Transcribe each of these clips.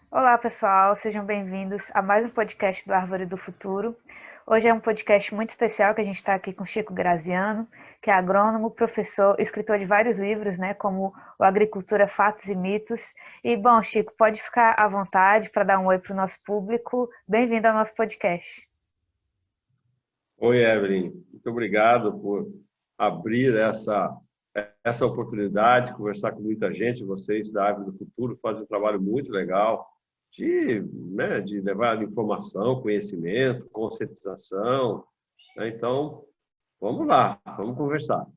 Olá, pessoal, sejam bem-vindos a mais um podcast do Árvore do Futuro. Hoje é um podcast muito especial que a gente está aqui com Chico Graziano, que é agrônomo, professor, escritor de vários livros, né, como o Agricultura, Fatos e Mitos. E, bom, Chico, pode ficar à vontade para dar um oi para o nosso público. Bem-vindo ao nosso podcast. Oi, Evelyn. Muito obrigado por abrir essa oportunidade de conversar com muita gente. Vocês da Árvore do Futuro fazem um trabalho muito legal de levar informação, conhecimento, conscientização, né? Então, vamos lá, vamos conversar.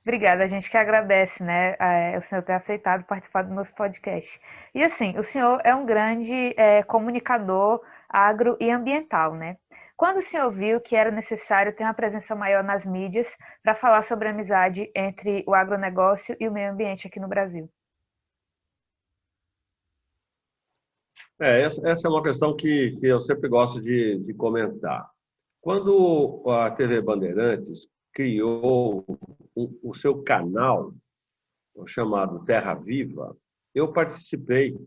Obrigada, a gente que agradece, né, o senhor ter aceitado participar do nosso podcast. E assim, o senhor é um grande comunicador agro e ambiental, né? Quando o senhor viu que era necessário ter uma presença maior nas mídias para falar sobre a amizade entre o agronegócio e o meio ambiente aqui no Brasil? Essa é uma questão que eu sempre gosto de comentar. Quando a TV Bandeirantes criou o seu canal, chamado Terra Viva, eu participei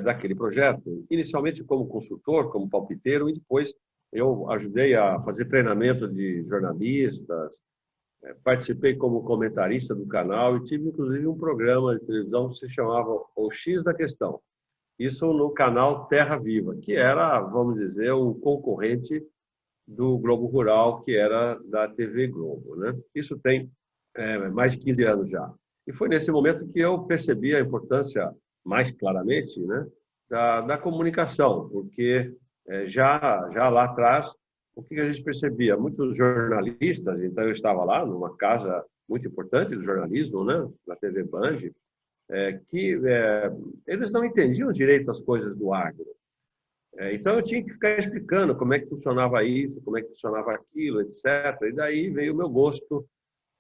daquele projeto, inicialmente como consultor, como palpiteiro, e depois eu ajudei a fazer treinamento de jornalistas, participei como comentarista do canal e tive, inclusive, um programa de televisão que se chamava O X da Questão. Isso no canal Terra Viva, que era, vamos dizer, um concorrente do Globo Rural, que era da TV Globo, né? Isso tem mais de 15 anos já. E foi nesse momento que eu percebi a importância, mais claramente, né, da comunicação, porque já lá atrás, o que a gente percebia? Muitos jornalistas, então eu estava lá, numa casa muito importante do jornalismo, né, na TV Band, que eles não entendiam direito as coisas do agro. Então, eu tinha que ficar explicando como é que funcionava isso, como é que funcionava aquilo, etc. E daí veio o meu gosto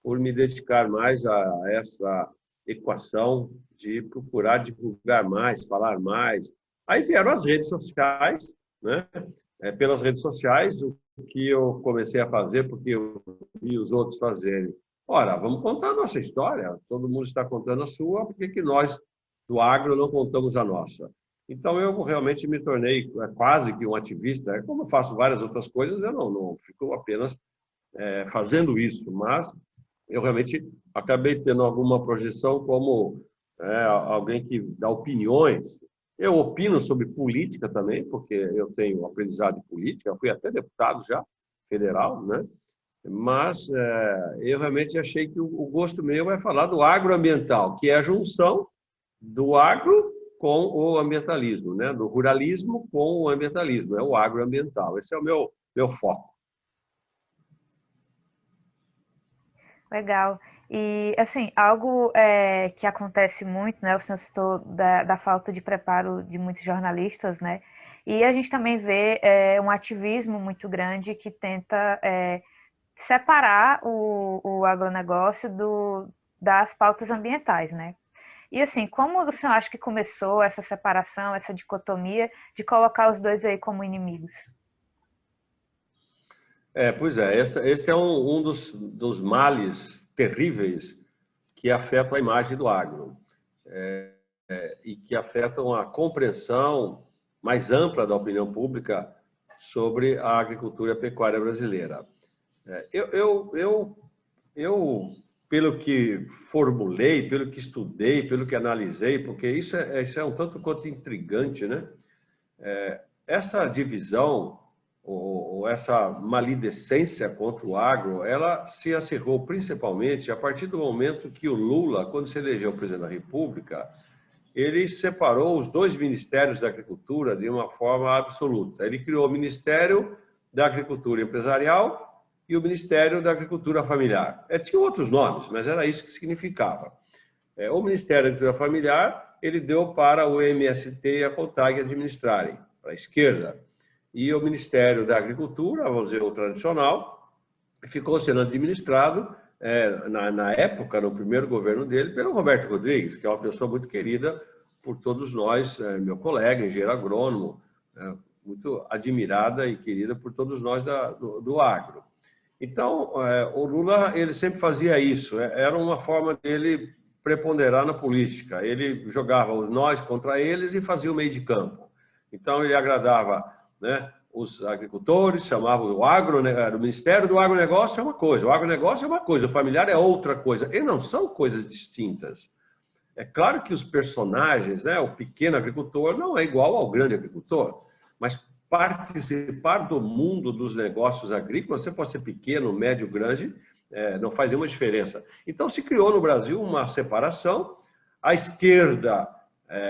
por me dedicar mais a essa equação de procurar divulgar mais, falar mais. Aí vieram as redes sociais, né? Pelas redes sociais, o que eu comecei a fazer, porque eu vi os outros fazerem. Ora, vamos contar a nossa história. Todo mundo está contando a sua, por que nós do agro não contamos a nossa? Então, eu realmente me tornei quase que um ativista. Como eu faço várias outras coisas, eu não fico apenas fazendo isso, mas eu realmente acabei tendo alguma projeção como alguém que dá opiniões. Eu opino sobre política também, porque eu tenho aprendizado de política, eu fui até deputado já, federal, né? Mas eu realmente achei que o gosto meu é falar do agroambiental, que é a junção do agro com o ambientalismo, né? Do ruralismo com o ambientalismo, é o agroambiental. Esse é o meu foco. Legal. E, assim, algo que acontece muito, né? O senhor citou da falta de preparo de muitos jornalistas, né? E a gente também vê um ativismo muito grande que tenta separar o agronegócio das pautas ambientais, né? E, assim, como o senhor acha que começou essa separação, essa dicotomia de colocar os dois aí como inimigos? Pois é, esse é um dos males terríveis que afetam a imagem do agro e que afetam a compreensão mais ampla da opinião pública sobre a agricultura e a pecuária brasileira. Eu, pelo que formulei, pelo que estudei, pelo que analisei, porque isso é um tanto quanto intrigante, né? Essa divisão ou essa maledicência contra o agro, ela se acirrou principalmente a partir do momento que o Lula, quando se elegeu presidente da República, ele separou os dois ministérios da agricultura de uma forma absoluta. Ele criou o Ministério da Agricultura Empresarial e o Ministério da Agricultura Familiar. Tinha outros nomes, mas era isso que significava. O Ministério da Agricultura Familiar, ele deu para o MST e a CONTAG administrarem, para a esquerda. E o Ministério da Agricultura, vamos dizer, o tradicional, ficou sendo administrado, na época, no primeiro governo dele, pelo Roberto Rodrigues, que é uma pessoa muito querida por todos nós, meu colega, engenheiro agrônomo, muito admirada e querida por todos nós do agro. Então, o Lula, ele sempre fazia isso, era uma forma dele preponderar na política. Ele jogava os nós contra eles e fazia o meio de campo. Então, ele agradava, né, os agricultores, chamava o Ministério do Agronegócio é uma coisa, o agronegócio é uma coisa, o familiar é outra coisa. E não são coisas distintas. É claro que os personagens, né, o pequeno agricultor não é igual ao grande agricultor, mas participar do mundo dos negócios agrícolas, você pode ser pequeno, médio, grande, não faz nenhuma diferença. Então, se criou no Brasil uma separação. A esquerda,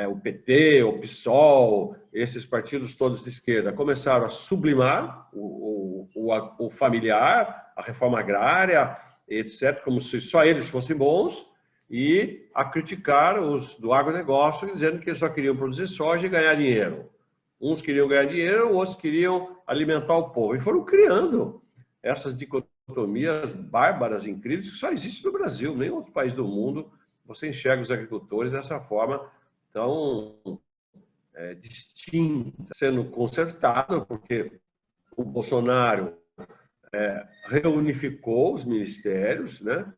o PT, o PSOL, esses partidos todos de esquerda, começaram a sublimar o familiar, a reforma agrária, etc., como se só eles fossem bons, e a criticar os do agronegócio, dizendo que eles só queriam produzir soja e ganhar dinheiro. Uns queriam ganhar dinheiro, outros queriam alimentar o povo. E foram criando essas dicotomias bárbaras, incríveis, que só existem no Brasil. Nem em outro país do mundo você enxerga os agricultores dessa forma tão distinta, sendo consertado, porque o Bolsonaro reunificou os ministérios, né?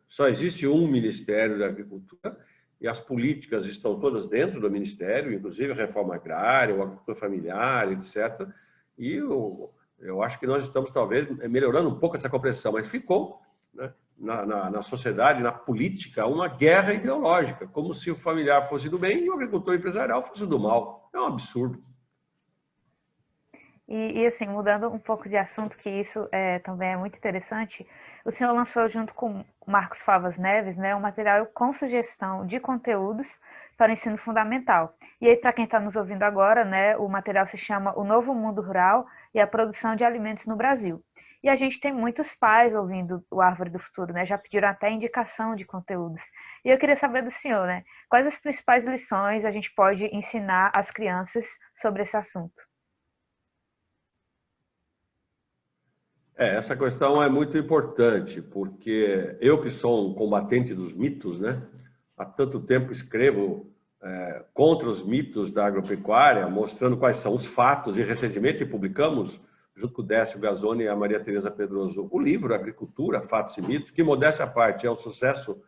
Só existe um Ministério da Agricultura e as políticas estão todas dentro do Ministério, inclusive a reforma agrária, o agricultor familiar, etc. E eu acho que nós estamos, talvez, melhorando um pouco essa compreensão, mas ficou, né, na sociedade, na política, uma guerra ideológica, como se o familiar fosse do bem e o agricultor empresarial fosse do mal. É um absurdo. E assim, mudando um pouco de assunto, que isso também é muito interessante, o senhor lançou junto com o Marcos Favas Neves, né, um material com sugestão de conteúdos para o ensino fundamental. E aí, para quem está nos ouvindo agora, né, o material se chama O Novo Mundo Rural e a Produção de Alimentos no Brasil. E a gente tem muitos pais ouvindo o Árvore do Futuro, né, já pediram até indicação de conteúdos. E eu queria saber do senhor, né, quais as principais lições a gente pode ensinar às crianças sobre esse assunto? Essa questão é muito importante, porque eu, que sou um combatente dos mitos, né, há tanto tempo escrevo contra os mitos da agropecuária, mostrando quais são os fatos, e recentemente publicamos, junto com o Décio Gazzoni e a Maria Tereza Pedroso, o livro Agricultura, Fatos e Mitos, que, modéstia à parte, é um sucesso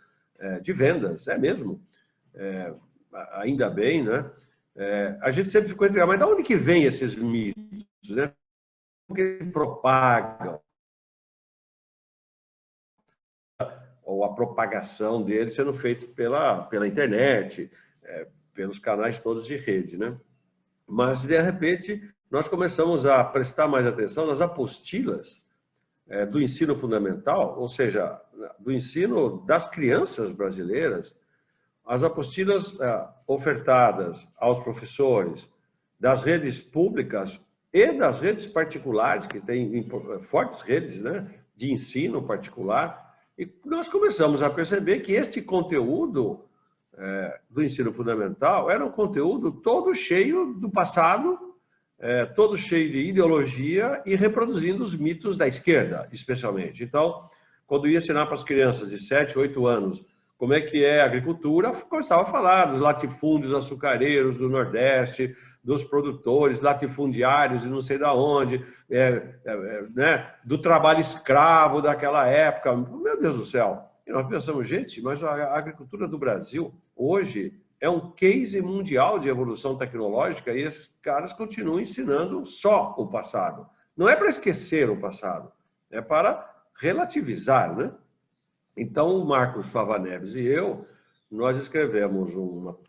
de vendas, é mesmo, ainda bem, né? A gente sempre ficou intrigado, mas de onde que vem esses mitos, né? Que eles propagam, ou a propagação deles sendo feita pela internet, pelos canais todos de rede, né? Mas, de repente, nós começamos a prestar mais atenção nas apostilas do ensino fundamental, ou seja, do ensino das crianças brasileiras, as apostilas ofertadas aos professores das redes públicas e das redes particulares, que têm fortes redes, né, de ensino particular, e nós começamos a perceber que este conteúdo do ensino fundamental era um conteúdo todo cheio do passado, todo cheio de ideologia e reproduzindo os mitos da esquerda, especialmente. Então, quando ia ensinar para as crianças de 7, 8 anos como é que é a agricultura, começava a falar dos latifúndios açucareiros do Nordeste, dos produtores latifundiários e não sei de onde, né, do trabalho escravo daquela época. Meu Deus do céu! E nós pensamos, gente, mas a agricultura do Brasil hoje é um case mundial de evolução tecnológica e esses caras continuam ensinando só o passado. Não é para esquecer o passado, é para relativizar, né? Então, o Marcos Fava Neves e eu, nós escrevemos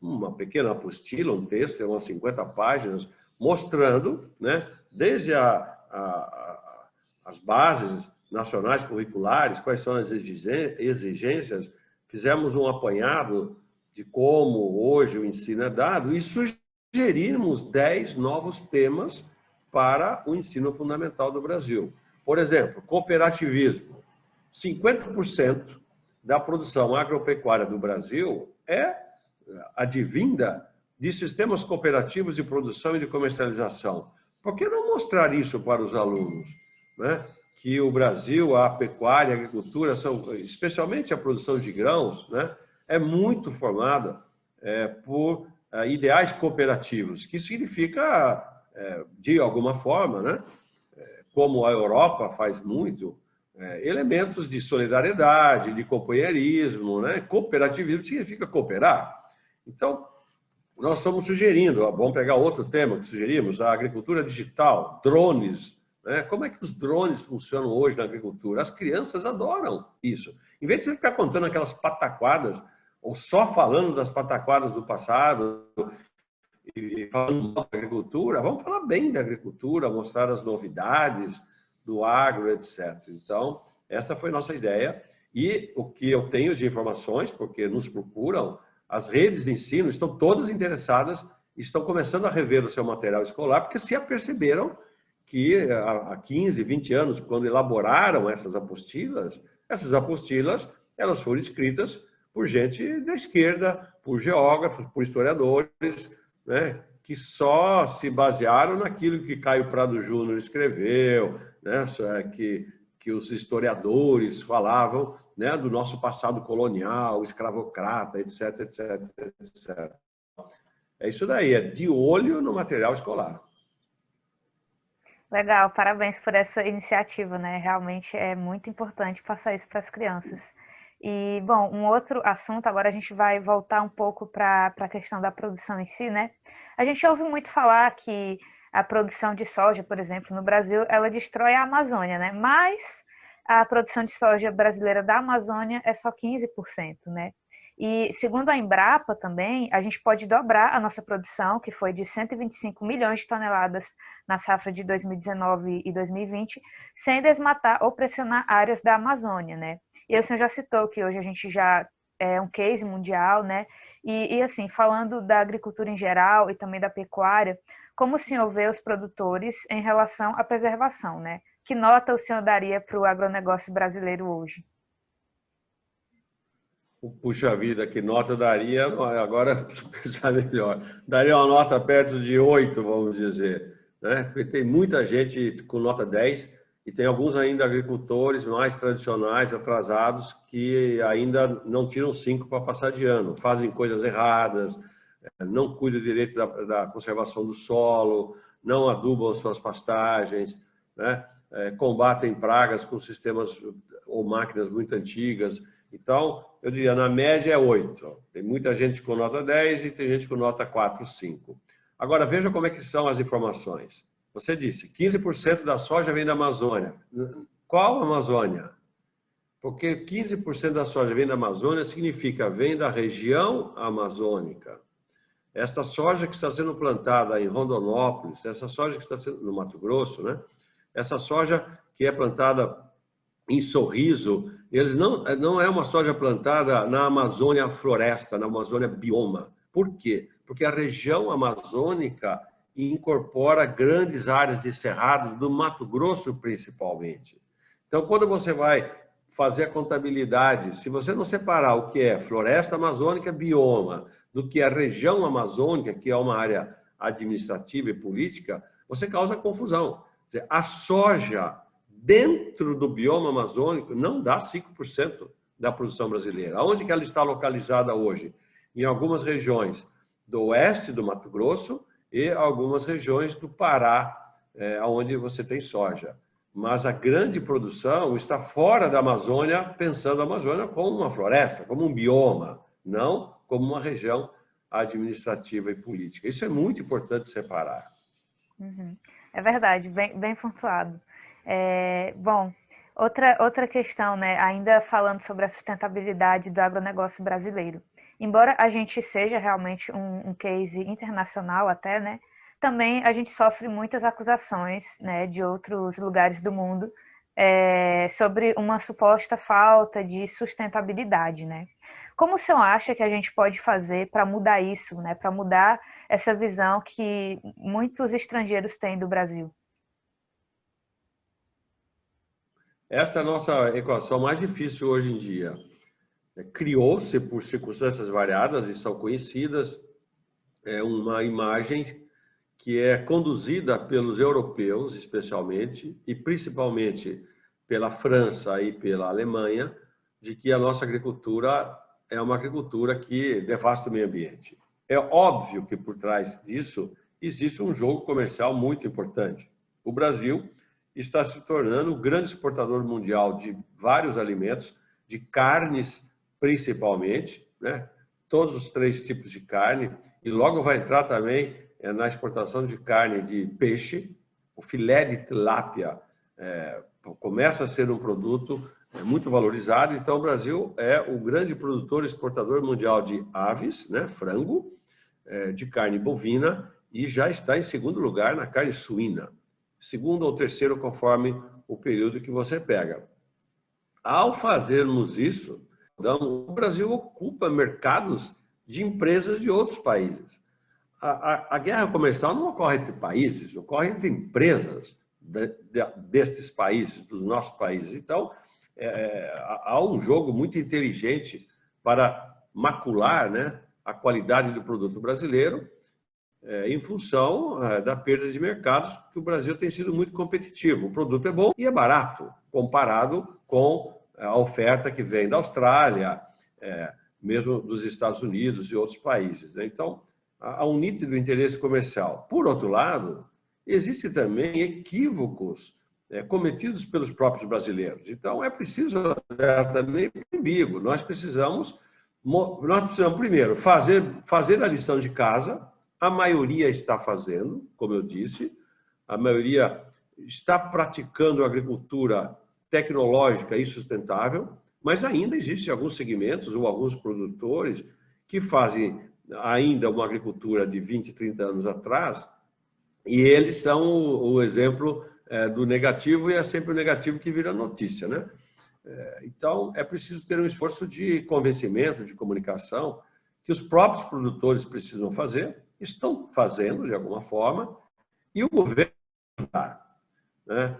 uma pequena apostila, um texto, umas 50 páginas, mostrando, né, desde as bases nacionais curriculares, quais são as exigências, fizemos um apanhado de como hoje o ensino é dado e sugerimos 10 novos temas para o ensino fundamental do Brasil. Por exemplo, cooperativismo. 50% da produção agropecuária do Brasil é advinda de sistemas cooperativos de produção e de comercialização. Por que não mostrar isso para os alunos, né? Que o Brasil, a pecuária, a agricultura, especialmente a produção de grãos, né, é muito formada por ideais cooperativos, que significa, de alguma forma, né, como a Europa faz muito, elementos de solidariedade, de companheirismo, né? Cooperativismo significa cooperar. Então, nós estamos sugerindo, vamos pegar outro tema que sugerimos, a agricultura digital, drones, né? Como é que os drones funcionam hoje na agricultura? As crianças adoram isso. Em vez de você ficar contando aquelas pataquadas, ou só falando das pataquadas do passado, e falando da agricultura, vamos falar bem da agricultura, mostrar as novidades do agro, etc. Então, essa foi nossa ideia. E o que eu tenho de informações, porque nos procuram, as redes de ensino estão todas interessadas, estão começando a rever o seu material escolar, porque se aperceberam que há 15, 20 anos, quando elaboraram essas apostilas, elas foram escritas por gente da esquerda, por geógrafos, por historiadores, né, que só se basearam naquilo que Caio Prado Júnior escreveu, né, que os historiadores falavam, né, do nosso passado colonial, escravocrata, etc, etc, etc. É isso daí, é de olho no material escolar. Legal, parabéns por essa iniciativa, né? Realmente é muito importante passar isso para as crianças. E, bom, um outro assunto, agora a gente vai voltar um pouco para a questão da produção em si, né? A gente ouve muito falar que a produção de soja, por exemplo, no Brasil, ela destrói a Amazônia, né? Mas a produção de soja brasileira da Amazônia é só 15%, né? E, segundo a Embrapa também, a gente pode dobrar a nossa produção, que foi de 125 milhões de toneladas na safra de 2019 e 2020, sem desmatar ou pressionar áreas da Amazônia, né? E o senhor já citou que hoje a gente já é um case mundial, né? E assim, falando da agricultura em geral e também da pecuária, como o senhor vê os produtores em relação à preservação, né? Que nota o senhor daria para o agronegócio brasileiro hoje? Puxa vida, que nota eu daria? Agora, preciso pensar melhor. Daria uma nota perto de 8, vamos dizer. Né? Porque tem muita gente com nota 10 e tem alguns ainda agricultores mais tradicionais, atrasados, que ainda não tiram 5 para passar de ano. Fazem coisas erradas, não cuidam direito da conservação do solo, não adubam as suas pastagens, né? Combatem pragas com sistemas ou máquinas muito antigas. Então, eu diria, na média é 8. Tem muita gente com nota 10 e tem gente com nota 4, 5. Agora, veja como é que são as informações. Você disse, 15% da soja vem da Amazônia. Qual Amazônia? Porque 15% da soja vem da Amazônia significa vem da região amazônica. Essa soja que está sendo plantada em Rondonópolis, essa soja que está sendo no Mato Grosso, né? Essa soja que é plantada em Sorriso, não é uma soja plantada na Amazônia floresta, na Amazônia bioma. Por quê? Porque a região amazônica incorpora grandes áreas de cerrado do Mato Grosso, principalmente. Então, quando você vai fazer a contabilidade, se você não separar o que é floresta amazônica bioma do que é a região amazônica, que é uma área administrativa e política, você causa confusão. Quer dizer, a soja dentro do bioma amazônico não dá 5% da produção brasileira. Onde que ela está localizada hoje? Em algumas regiões do oeste do Mato Grosso e algumas regiões do Pará, onde você tem soja. Mas a grande produção está fora da Amazônia, pensando a Amazônia como uma floresta, como um bioma, não como uma região administrativa e política. Isso é muito importante separar. Uhum. É verdade, bem pontuado. Bom, outra questão, né? Ainda falando sobre a sustentabilidade do agronegócio brasileiro. Embora a gente seja realmente um case internacional até, né? Também a gente sofre muitas acusações, né, de outros lugares do mundo sobre uma suposta falta de sustentabilidade, né? Como o senhor acha que a gente pode fazer para mudar isso, né? Para mudar essa visão que muitos estrangeiros têm do Brasil? Essa é a nossa equação mais difícil hoje em dia. Criou-se, por circunstâncias variadas e são conhecidas, uma imagem que é conduzida pelos europeus, especialmente, e principalmente pela França e pela Alemanha, de que a nossa agricultura é uma agricultura que devasta o meio ambiente. É óbvio que por trás disso existe um jogo comercial muito importante. O Brasil está se tornando o grande exportador mundial de vários alimentos, de carnes principalmente, né? Todos os 3 tipos de carne, e logo vai entrar também na exportação de carne de peixe. O filé de tilápia começa a ser um produto muito valorizado. Então, o Brasil é o grande produtor e exportador mundial de aves, né? Frango, de carne bovina, e já está em segundo lugar na carne suína. Segundo ou terceiro, conforme o período que você pega. Ao fazermos isso, o Brasil ocupa mercados de empresas de outros países. A guerra comercial não ocorre entre países, ocorre entre empresas destes países, dos nossos países. Então, há um jogo muito inteligente para macular, né, a qualidade do produto brasileiro, em função da perda de mercados, que o Brasil tem sido muito competitivo. O produto é bom e é barato, comparado com a oferta que vem da Austrália, mesmo dos Estados Unidos e outros países, né? Então, há um nítido interesse comercial. Por outro lado, existem também equívocos cometidos pelos próprios brasileiros. Então, é preciso olhar também para o umbigo. Nós precisamos primeiro, fazer a lição de casa. A maioria está fazendo, como eu disse, a maioria está praticando agricultura tecnológica e sustentável, mas ainda existem alguns segmentos ou alguns produtores que fazem ainda uma agricultura de 20, 30 anos atrás, e eles são o exemplo do negativo, e é sempre o negativo que vira notícia, né? Então, é preciso ter um esforço de convencimento, de comunicação, que os próprios produtores precisam fazer, estão fazendo de alguma forma, e o governo, né?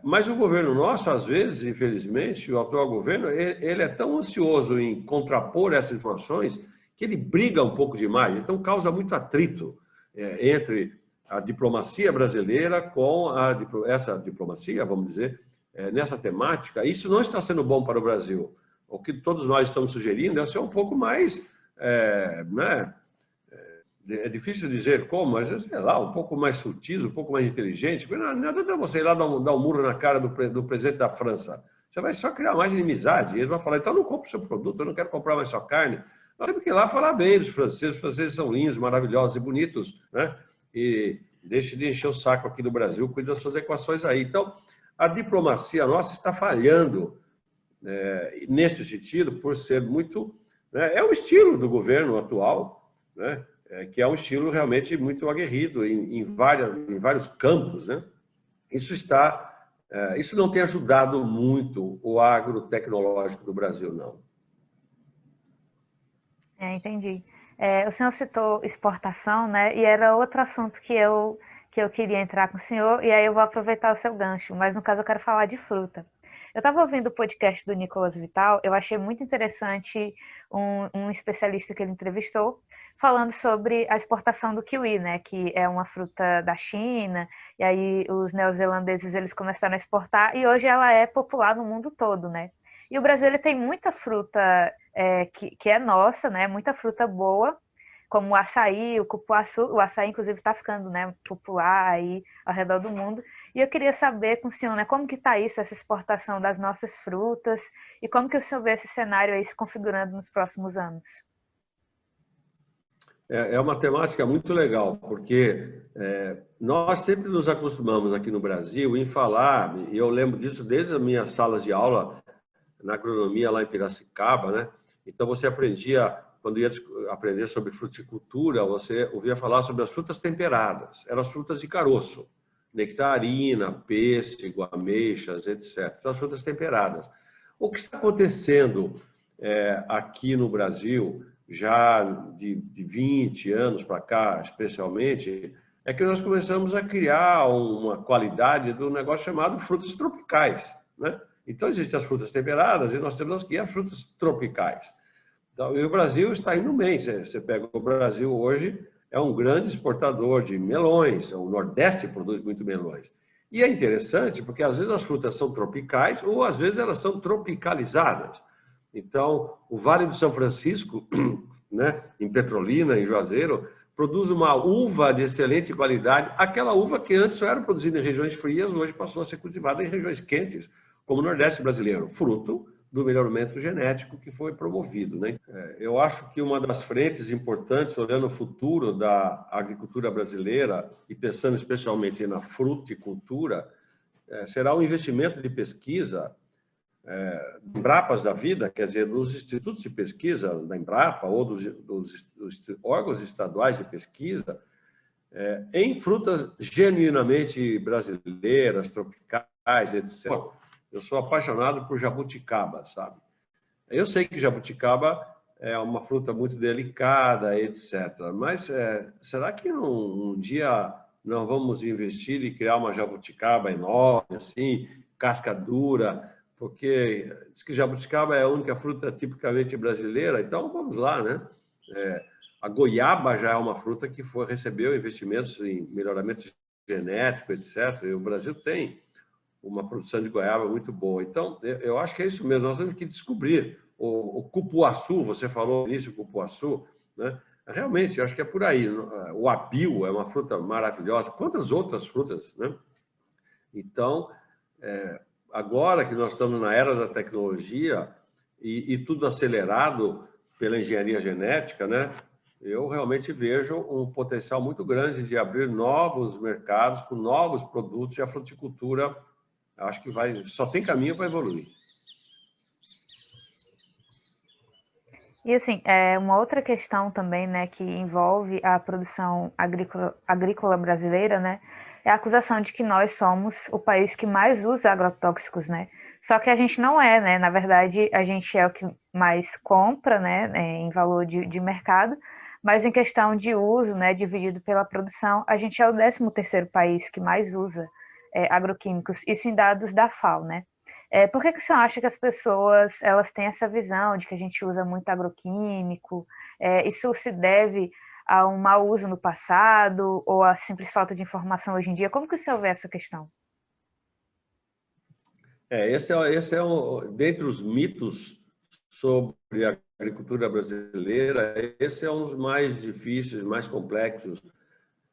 Mas o governo nosso, às vezes, infelizmente, o atual governo, ele é tão ansioso em contrapor essas informações que ele briga um pouco demais, então causa muito atrito entre a diplomacia brasileira com essa diplomacia, vamos dizer, nessa temática. Isso não está sendo bom para o Brasil. O que todos nós estamos sugerindo é ser um pouco mais, né? É difícil dizer como, mas sei lá, um pouco mais sutil, um pouco mais inteligente. Não adianta você ir lá dar um murro na cara do presidente da França. Você vai só criar mais inimizade. Ele vai falar, então eu não compro o seu produto, eu não quero comprar mais sua carne. Nós temos que ir lá falar bem dos franceses. Os franceses são lindos, maravilhosos e bonitos, né? E deixe de encher o saco aqui do Brasil, cuide das suas equações aí. Então, a diplomacia nossa está falhando nesse sentido, por ser muito... Né, é o estilo do governo atual, né? Que é um estilo realmente muito aguerrido em vários campos, né? Isso não tem ajudado muito o agrotecnológico do Brasil, não. Entendi. O senhor citou exportação, né? E era outro assunto que eu queria entrar com o senhor, e aí eu vou aproveitar o seu gancho, mas no caso eu quero falar de fruta. Eu estava ouvindo o podcast do Nicolas Vital, eu achei muito interessante um especialista que ele entrevistou, falando sobre a exportação do kiwi, né, que é uma fruta da China, e aí os neozelandeses eles começaram a exportar, e hoje ela é popular no mundo todo, né. E o Brasil ele tem muita fruta que é nossa, né, muita fruta boa, como o açaí, o cupuaçu, o açaí inclusive está ficando, né, popular aí ao redor do mundo. E eu queria saber com o senhor, né, como que está isso, essa exportação das nossas frutas, e como que o senhor vê esse cenário aí se configurando nos próximos anos? É uma temática muito legal, porque nós sempre nos acostumamos aqui no Brasil em falar, e eu lembro disso desde as minhas salas de aula na agronomia lá em Piracicaba, né? Então você aprendia, quando ia aprender sobre fruticultura, você ouvia falar sobre as frutas temperadas, eram as frutas de caroço, nectarina, pêssego, ameixas, etc. Então, as frutas temperadas. O que está acontecendo aqui no Brasil, já de 20 anos para cá, especialmente, é que nós começamos a criar uma qualidade do negócio chamado frutas tropicais, né? Então, existem as frutas temperadas e nós temos aqui as frutas tropicais. Então, e o Brasil está indo bem. Você pega o Brasil hoje, é um grande exportador de melões, o Nordeste produz muito melões. E é interessante porque às vezes as frutas são tropicais ou às vezes elas são tropicalizadas. Então, o Vale do São Francisco, né, em Petrolina, em Juazeiro, produz uma uva de excelente qualidade, aquela uva que antes só era produzida em regiões frias, hoje passou a ser cultivada em regiões quentes, como o Nordeste brasileiro, fruto do melhoramento genético que foi promovido, né? Eu acho que uma das frentes importantes, olhando o futuro da agricultura brasileira e pensando especialmente na fruticultura, será o investimento de pesquisa, Embrapas da vida, quer dizer, dos institutos de pesquisa da Embrapa ou dos órgãos estaduais de pesquisa, em frutas genuinamente brasileiras, tropicais, etc. Eu sou apaixonado por jabuticaba, sabe? Eu sei que jabuticaba é uma fruta muito delicada, etc. Mas será que um dia não vamos investir e criar uma jabuticaba enorme, assim, casca dura? Porque diz que jabuticaba é a única fruta tipicamente brasileira, então vamos lá, né? A goiaba já é uma fruta que recebeu investimentos em melhoramento genético, etc. E o Brasil tem uma produção de goiaba muito boa. Então, eu acho que é isso mesmo, nós temos que descobrir. O cupuaçu, você falou no início, o cupuaçu, né? Realmente, eu acho que é por aí. O abil é uma fruta maravilhosa. Quantas outras frutas, né? Então, agora que nós estamos na era da tecnologia e tudo acelerado pela engenharia genética, né? Eu realmente vejo um potencial muito grande de abrir novos mercados com novos produtos e a fruticultura, acho que só tem caminho para evoluir. E assim, uma outra questão também, né, que envolve a produção agrícola brasileira, né, é a acusação de que nós somos o país que mais usa agrotóxicos, né? Só que a gente não é, né? Na verdade, a gente é o que mais compra, né, em valor de mercado, mas em questão de uso, né, dividido pela produção, a gente é o 13º país que mais usa agroquímicos, isso em dados da FAO, né? Por que você acha que as pessoas elas têm essa visão de que a gente usa muito agroquímico? Isso se deve a um mau uso no passado ou a simples falta de informação hoje em dia? Como que você vê essa questão? Esse é dentre os mitos sobre a agricultura brasileira, esse é um dos mais difíceis, mais complexos,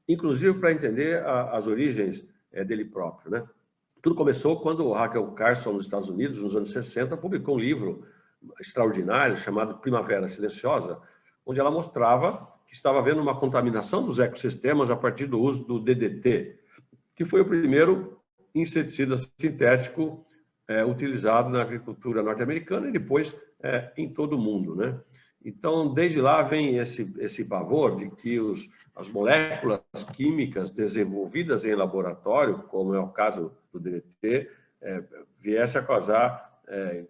inclusive para entender as origens dele próprio, né? Tudo começou quando Rachel Carson, nos Estados Unidos, nos anos 60, publicou um livro extraordinário chamado Primavera Silenciosa, onde ela mostrava que estava havendo uma contaminação dos ecossistemas a partir do uso do DDT, que foi o primeiro inseticida sintético utilizado na agricultura norte-americana e depois em todo o mundo, né? Então, desde lá vem esse pavor de que as moléculas químicas desenvolvidas em laboratório, como é o caso do DDT, viesse a causar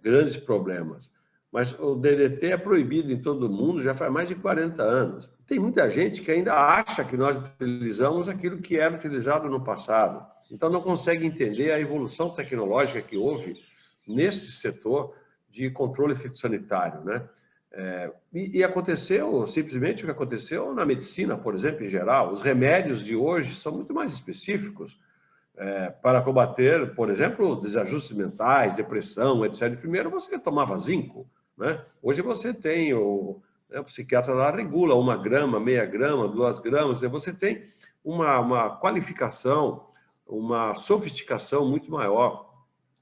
grandes problemas. Mas o DDT é proibido em todo o mundo já faz mais de 40 anos. Tem muita gente que ainda acha que nós utilizamos aquilo que era utilizado no passado. Então, não consegue entender a evolução tecnológica que houve nesse setor de controle fitossanitário, né? E aconteceu simplesmente o que aconteceu na medicina, por exemplo, em geral. Os remédios de hoje são muito mais específicos para combater, por exemplo, desajustes mentais, depressão, etc. Primeiro você tomava zinco, né? Hoje você tem o psiquiatra lá regula 1 grama, meia grama, 2 gramas. Você tem uma qualificação, uma sofisticação muito maior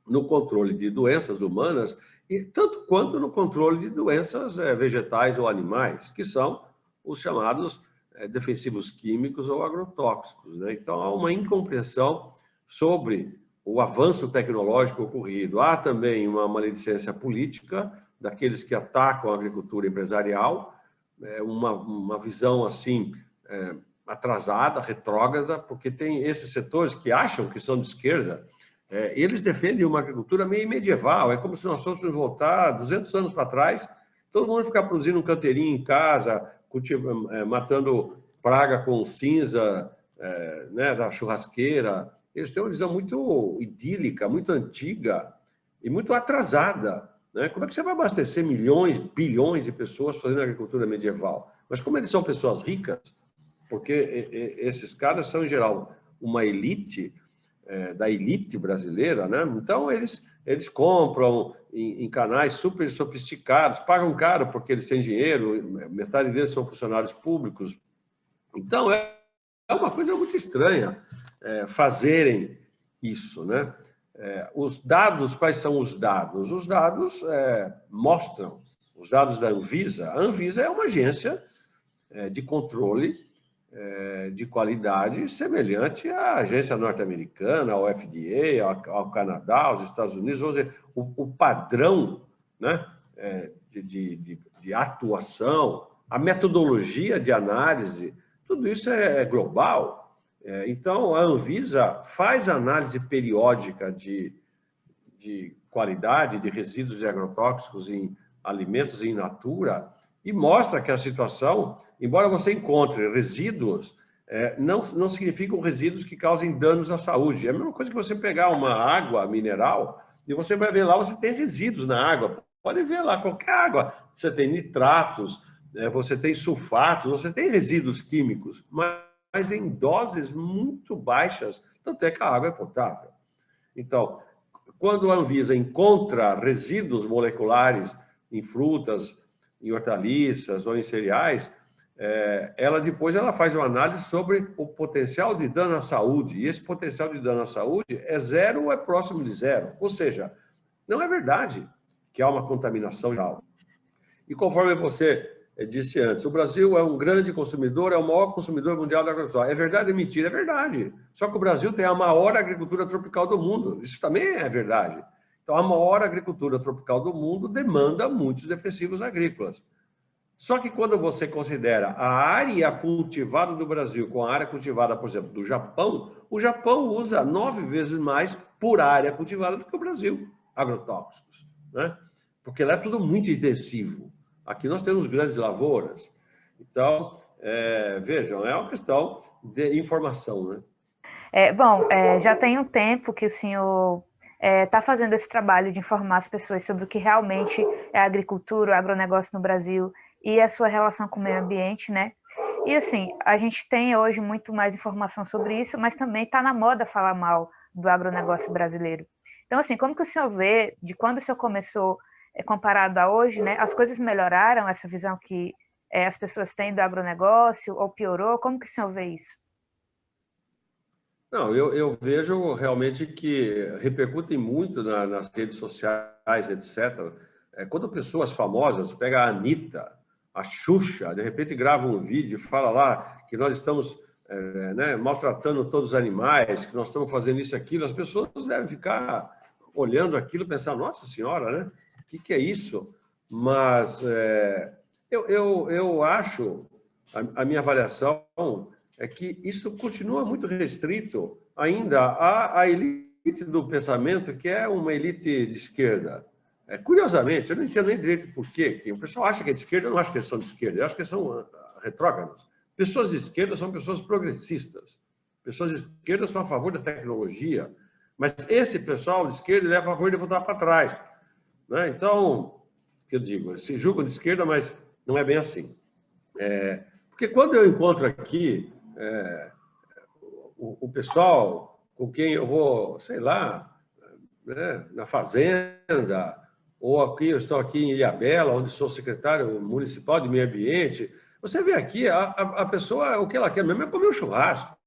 no controle de doenças humanas e tanto quanto no controle de doenças vegetais ou animais, que são os chamados defensivos químicos ou agrotóxicos, né? Então, há uma incompreensão sobre o avanço tecnológico ocorrido. Há também uma maledicência política daqueles que atacam a agricultura empresarial, uma visão assim atrasada, retrógrada, porque tem esses setores que acham que são de esquerda, eles defendem uma agricultura meio medieval, é como se nós fôssemos voltar 200 anos para trás, todo mundo ficar produzindo um canteirinho em casa, matando praga com cinza né, da churrasqueira. Eles têm uma visão muito idílica, muito antiga e muito atrasada, né? Como é que você vai abastecer milhões, bilhões de pessoas fazendo agricultura medieval? Mas como eles são pessoas ricas, porque esses caras são, em geral, uma elite, da elite brasileira, né? Então, eles compram em canais super sofisticados, pagam caro porque eles têm dinheiro, metade deles são funcionários públicos, Então, é uma coisa muito estranha fazerem isso, né? Os dados, quais são os dados? Os dados mostram, os dados da Anvisa. A Anvisa é uma agência de controle de qualidade semelhante à agência norte-americana, ao FDA, ao Canadá, aos Estados Unidos. Vamos dizer, o padrão, né, de atuação, a metodologia de análise, tudo isso é global. Então, a Anvisa faz análise periódica de qualidade de resíduos de agrotóxicos em alimentos e in natura e mostra que a situação, embora você encontre resíduos, não significam resíduos que causem danos à saúde. É a mesma coisa que você pegar uma água mineral e você vai ver lá, você tem resíduos na água. Pode ver lá, qualquer água. Você tem nitratos, você tem sulfatos, você tem resíduos químicos, mas em doses muito baixas, tanto é que a água é potável. Então, quando a Anvisa encontra resíduos moleculares em frutas, em hortaliças ou em cereais, ela depois faz uma análise sobre o potencial de dano à saúde. E esse potencial de dano à saúde é zero ou é próximo de zero. Ou seja, não é verdade que há uma contaminação geral. E conforme você disse antes, o Brasil é um grande consumidor, é o maior consumidor mundial da agricultura. É verdade ou mentira? É verdade. Só que o Brasil tem a maior agricultura tropical do mundo. Isso também é verdade. Então, a maior agricultura tropical do mundo demanda muitos defensivos agrícolas. Só que quando você considera a área cultivada do Brasil com a área cultivada, por exemplo, do Japão, o Japão usa 9 vezes mais por área cultivada do que o Brasil, agrotóxicos, né? Porque lá é tudo muito intensivo. Aqui nós temos grandes lavouras. Então, vejam, é uma questão de informação, né? Bom, já tem um tempo que o senhor está fazendo esse trabalho de informar as pessoas sobre o que realmente é a agricultura, o agronegócio no Brasil e a sua relação com o meio ambiente, né? E assim, a gente tem hoje muito mais informação sobre isso, mas também está na moda falar mal do agronegócio brasileiro. Então, assim, como que o senhor vê, de quando o senhor começou, comparado a hoje, né? As coisas melhoraram, essa visão que as pessoas têm do agronegócio, ou piorou? Como que o senhor vê isso? Não, eu vejo realmente que repercutem muito nas redes sociais, etc. Quando pessoas famosas, pega a Anitta, a Xuxa, de repente grava um vídeo e fala lá que nós estamos né, maltratando todos os animais, que nós estamos fazendo isso e aquilo, as pessoas devem ficar olhando aquilo e pensar, nossa senhora, né? O que é isso? Mas eu acho, a minha avaliação é que isso continua muito restrito ainda à elite do pensamento, que é uma elite de esquerda. Curiosamente, eu não entendo nem direito por quê, que o pessoal acha que é de esquerda, eu não acho que eles são de esquerda, eu acho que eles são retrógrados. Pessoas de esquerda são pessoas progressistas. Pessoas de esquerda são a favor da tecnologia, mas esse pessoal de esquerda ele é a favor de voltar para trás, né? Então, o que eu digo, eles se julgam de esquerda, mas não é bem assim. Porque quando eu encontro aqui o pessoal com quem eu vou, sei lá, né, na fazenda, ou aqui, eu estou aqui em Ilhabela, onde sou secretário municipal de meio ambiente, você vê aqui, a pessoa, o que ela quer mesmo é comer um churrasco.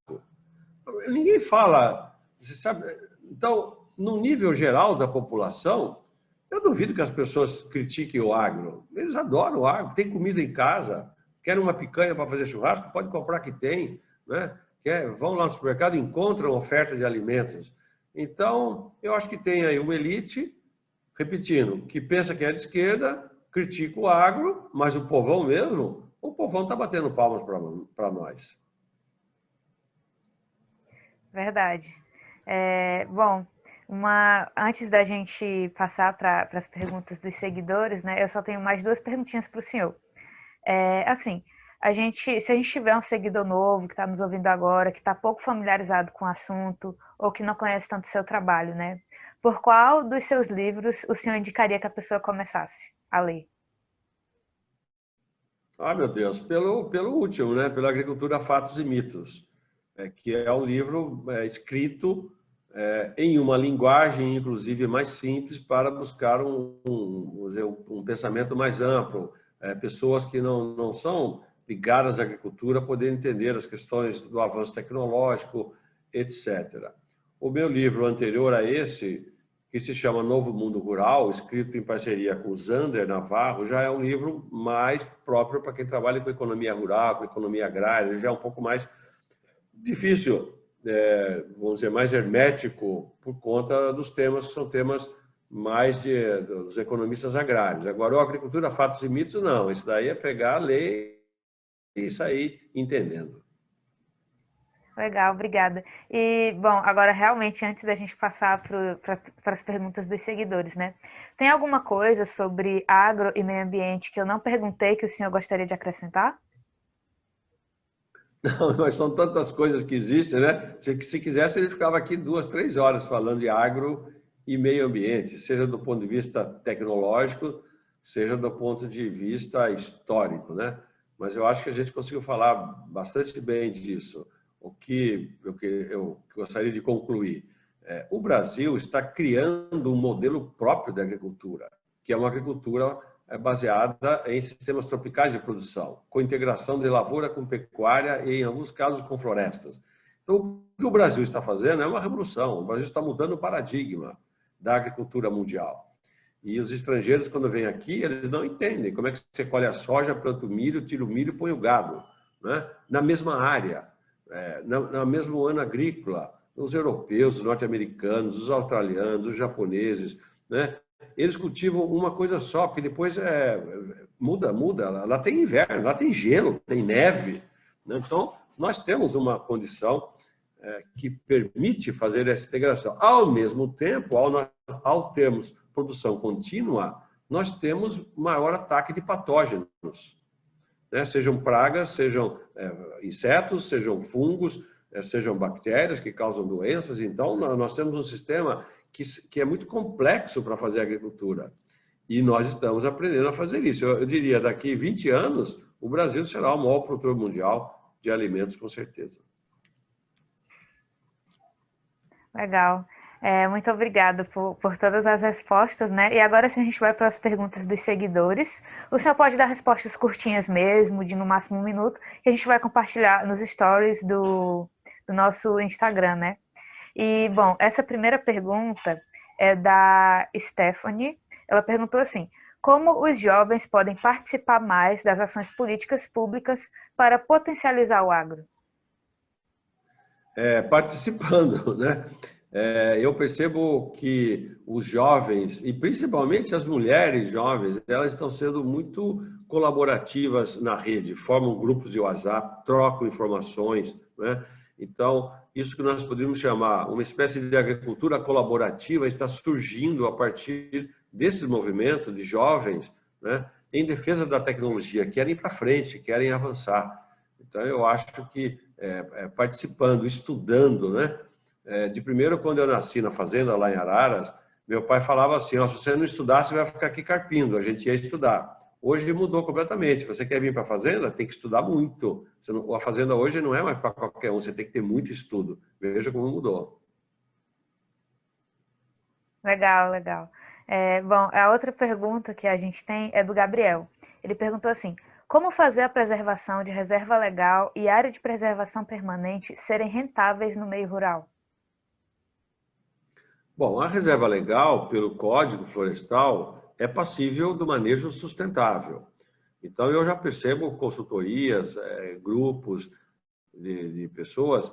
Ninguém fala, você sabe? Então, no nível geral da população, eu duvido que as pessoas critiquem o agro. Eles adoram o agro, tem comida em casa, querem uma picanha para fazer churrasco, pode comprar que tem, né? Vão lá no supermercado e encontram oferta de alimentos. Então, eu acho que tem aí uma elite, repetindo, que pensa que é de esquerda, critica o agro, mas o povão mesmo, o povão está batendo palmas para nós. Verdade. Bom, antes da gente passar para as perguntas dos seguidores, né, eu só tenho mais duas perguntinhas para o senhor. Assim, se a gente tiver um seguidor novo que está nos ouvindo agora, que está pouco familiarizado com o assunto, ou que não conhece tanto o seu trabalho, né? Por qual dos seus livros o senhor indicaria que a pessoa começasse a ler? Ah, meu Deus, pelo último, né? Pela Agricultura, Fatos e Mitos, que é um livro escrito em uma linguagem, inclusive, mais simples para buscar um pensamento mais amplo. Pessoas que não são ligadas à agricultura poderem entender as questões do avanço tecnológico, etc. O meu livro anterior a esse, que se chama Novo Mundo Rural, escrito em parceria com o Zander Navarro, já é um livro mais próprio para quem trabalha com economia rural, com economia agrária, ele já é um pouco mais difícil, vamos dizer, mais hermético, por conta dos temas que são temas mais dos economistas agrários. Agora, o Agricultura, Fatos e Mitos, não. Isso daí é pegar a lei e sair entendendo. Legal, obrigada. E, bom, agora realmente, antes da gente passar para as perguntas dos seguidores, né? Tem alguma coisa sobre agro e meio ambiente que eu não perguntei que o senhor gostaria de acrescentar? Não, mas são tantas coisas que existem, né? Se quisesse, ele ficava aqui 2, 3 horas falando de agro e meio ambiente, seja do ponto de vista tecnológico, seja do ponto de vista histórico, né? Mas eu acho que a gente conseguiu falar bastante bem disso. O que eu gostaria de concluir, o Brasil está criando um modelo próprio de agricultura, que é uma agricultura baseada em sistemas tropicais de produção, com integração de lavoura com pecuária e, em alguns casos, com florestas. Então, o que o Brasil está fazendo é uma revolução. O Brasil está mudando o paradigma da agricultura mundial. E os estrangeiros, quando vêm aqui, eles não entendem como é que você colhe a soja, planta o milho, tira o milho e põe o gado, né? Na mesma área, no mesmo ano agrícola. Os europeus, os norte-americanos, os australianos, os japoneses, né? Eles cultivam uma coisa só, porque depois muda. Lá tem inverno, lá tem gelo, tem neve, né? Então, nós temos uma condição que permite fazer essa integração. Ao mesmo tempo, ao termos produção contínua, nós temos maior ataque de patógenos, né? Sejam pragas, sejam insetos, sejam fungos, sejam bactérias que causam doenças. Então, nós temos um sistema que é muito complexo para fazer agricultura. E nós estamos aprendendo a fazer isso. Eu diria, daqui 20 anos, o Brasil será o maior produtor mundial de alimentos, com certeza. Legal. Muito obrigada por todas as respostas, né? E agora sim a gente vai para as perguntas dos seguidores. O senhor pode dar respostas curtinhas mesmo, de no máximo 1 minuto, que a gente vai compartilhar nos stories do nosso Instagram, né? E, bom, essa primeira pergunta é da Stephanie. Ela perguntou assim: como os jovens podem participar mais das ações políticas públicas para potencializar o agro? Participando, né? Eu percebo que os jovens, e principalmente as mulheres jovens, elas estão sendo muito colaborativas na rede, formam grupos de WhatsApp, trocam informações, né? Então, isso que nós poderíamos chamar uma espécie de agricultura colaborativa está surgindo a partir desse movimento de jovens, né, em defesa da tecnologia, querem ir para frente, querem avançar. Então, eu acho que participando, estudando, né? De primeiro, quando eu nasci na fazenda, lá em Araras, meu pai falava assim: se você não estudar, você vai ficar aqui carpindo. A gente ia estudar. Hoje mudou completamente. Você quer vir para a fazenda? Tem que estudar muito. A fazenda hoje não é mais para qualquer um, você tem que ter muito estudo. Veja como mudou. Legal, legal. Bom, a outra pergunta que a gente tem é do Gabriel. Ele perguntou assim: como fazer a preservação de reserva legal e área de preservação permanente serem rentáveis no meio rural? Bom, a reserva legal, pelo Código Florestal, é passível do manejo sustentável. Então, eu já percebo consultorias, grupos de pessoas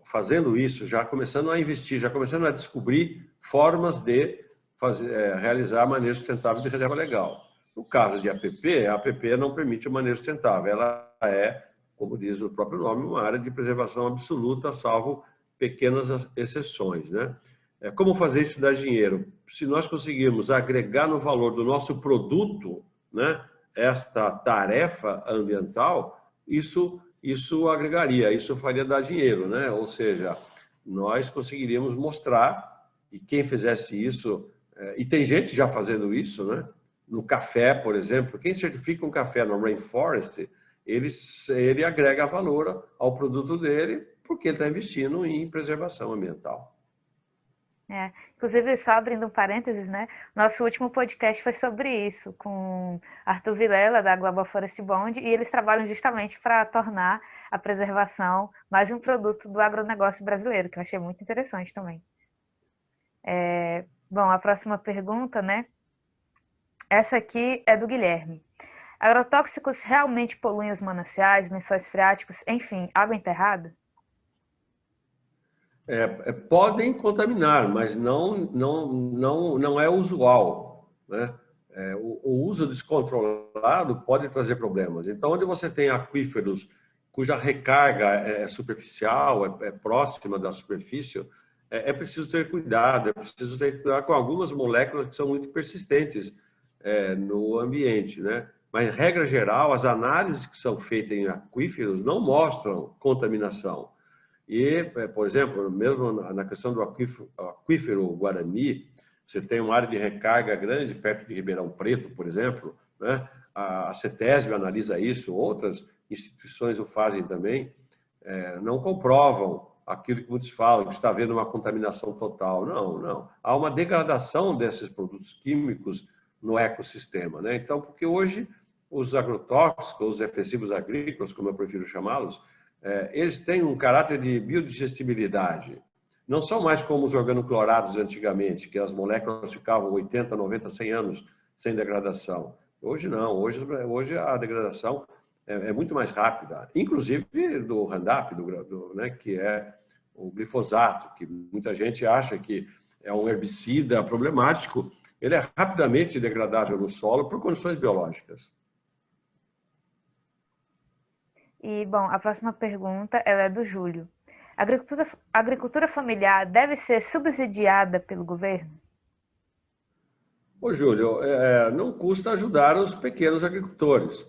fazendo isso, já começando a investir, já começando a descobrir formas de realizar manejo sustentável de reserva legal. No caso de APP, a APP não permite o manejo sustentável. Ela é, como diz o próprio nome, uma área de preservação absoluta, salvo pequenas exceções, né? Como fazer isso dar dinheiro? Se nós conseguirmos agregar no valor do nosso produto, né, esta tarefa ambiental, isso agregaria, isso faria dar dinheiro, né? Ou seja, nós conseguiríamos mostrar, e quem fizesse isso, e tem gente já fazendo isso, né? No café, por exemplo, quem certifica um café no Rainforest, ele agrega valor ao produto dele, porque ele está investindo em preservação ambiental. Inclusive, só abrindo um parênteses, né? Nosso último podcast foi sobre isso, com Arthur Vilela, da Global Forest Bond, e eles trabalham justamente para tornar a preservação mais um produto do agronegócio brasileiro, que eu achei muito interessante também. Bom, a próxima pergunta, né? Essa aqui é do Guilherme. Agrotóxicos realmente poluem os mananciais, lençóis freáticos, enfim, água enterrada? Podem contaminar, mas não é usual, né? O uso descontrolado pode trazer problemas. Então, onde você tem aquíferos cuja recarga é superficial, é próxima da superfície, é preciso ter cuidado, é preciso ter cuidado com algumas moléculas que são muito persistentes no ambiente, né? Mas, regra geral, as análises que são feitas em aquíferos não mostram contaminação. E, por exemplo, mesmo na questão do aquífero Guarani, você tem uma área de recarga grande perto de Ribeirão Preto, por exemplo, né? A CETESB analisa isso, outras instituições o fazem também, não comprovam aquilo que muitos falam, que está havendo uma contaminação total. Não, não. Há uma degradação desses produtos químicos no ecossistema, né? Então, porque hoje os agrotóxicos, os defensivos agrícolas, como eu prefiro chamá-los, eles têm um caráter de biodigestibilidade. Não são mais como os organoclorados antigamente, que as moléculas ficavam 80, 90, 100 anos sem degradação. Hoje não, hoje a degradação é muito mais rápida, inclusive do Roundup, né, que é o glifosato, que muita gente acha que é um herbicida problemático, ele é rapidamente degradável no solo por condições biológicas. E, bom, a próxima pergunta ela é do Júlio. A agricultura familiar deve ser subsidiada pelo governo? Ô, Júlio, não custa ajudar os pequenos agricultores.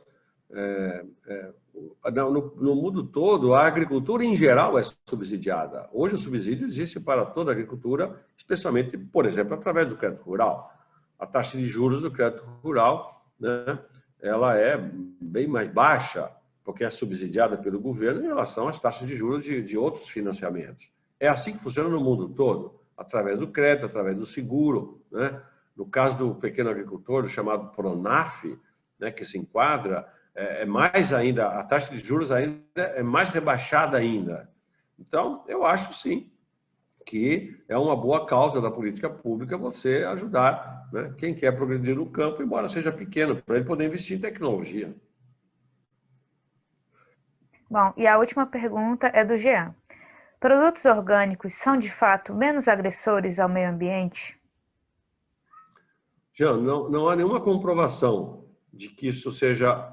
No mundo todo, a agricultura em geral é subsidiada. Hoje o subsídio existe para toda a agricultura, especialmente, por exemplo, através do crédito rural. A taxa de juros do crédito rural, né, ela é bem mais baixa, porque é subsidiada pelo governo em relação às taxas de juros de outros financiamentos. É assim que funciona no mundo todo, através do crédito, através do seguro, né? No caso do pequeno agricultor, chamado Pronaf, né, que se enquadra, mais ainda, a taxa de juros ainda é mais rebaixada ainda. Então, eu acho sim que é uma boa causa da política pública você ajudar, né, quem quer progredir no campo, embora seja pequeno, para ele poder investir em tecnologia. Bom, e a última pergunta é do Jean. Produtos orgânicos são de fato menos agressores ao meio ambiente? Jean, não há nenhuma comprovação de que isso seja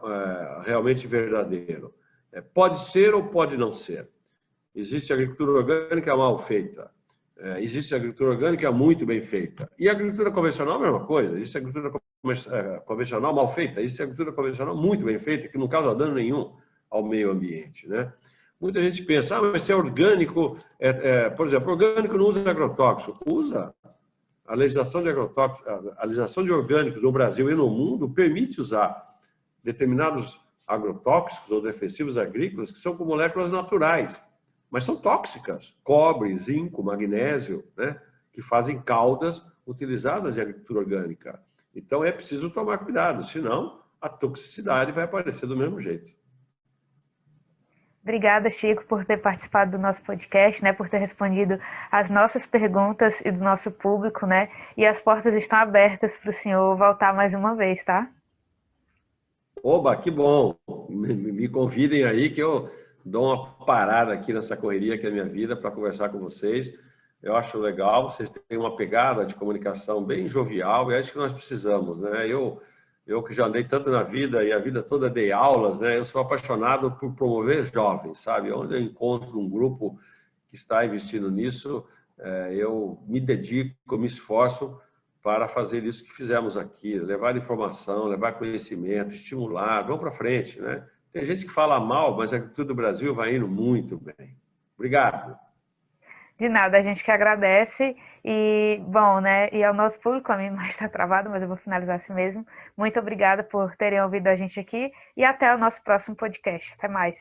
realmente verdadeiro. Pode ser ou pode não ser. Existe agricultura orgânica mal feita. Existe agricultura orgânica muito bem feita. E a agricultura convencional, a mesma coisa. Existe agricultura convencional mal feita. Existe agricultura convencional muito bem feita, que não causa dano nenhum ao meio ambiente, né? Muita gente pensa, mas se é orgânico... por exemplo, orgânico não usa agrotóxico. Usa. A legislação de agrotóxicos, a legislação de orgânicos no Brasil e no mundo permite usar determinados agrotóxicos ou defensivos agrícolas que são com moléculas naturais, mas são tóxicas, cobre, zinco, magnésio, né, que fazem caudas utilizadas em agricultura orgânica. Então é preciso tomar cuidado, senão a toxicidade vai aparecer do mesmo jeito. Obrigada, Chico, por ter participado do nosso podcast, né, por ter respondido as nossas perguntas e do nosso público, né? E as portas estão abertas para o senhor voltar mais uma vez, tá? Oba, que bom! Me convidem aí que eu dou uma parada aqui nessa correria que é a minha vida para conversar com vocês. Eu acho legal, vocês têm uma pegada de comunicação bem jovial e é isso que nós precisamos, né? Eu que já andei tanto na vida e a vida toda dei aulas, né? Eu sou apaixonado por promover jovens, sabe? Onde eu encontro um grupo que está investindo nisso, eu me dedico, me esforço para fazer isso que fizemos aqui, levar informação, levar conhecimento, estimular, vamos para frente, né? Tem gente que fala mal, mas a agricultura do Brasil vai indo muito bem. Obrigado. De nada, a gente que agradece. E, bom, né? E ao nosso público, a mim mais está travado, mas eu vou finalizar assim mesmo. Muito obrigada por terem ouvido a gente aqui e até o nosso próximo podcast. Até mais.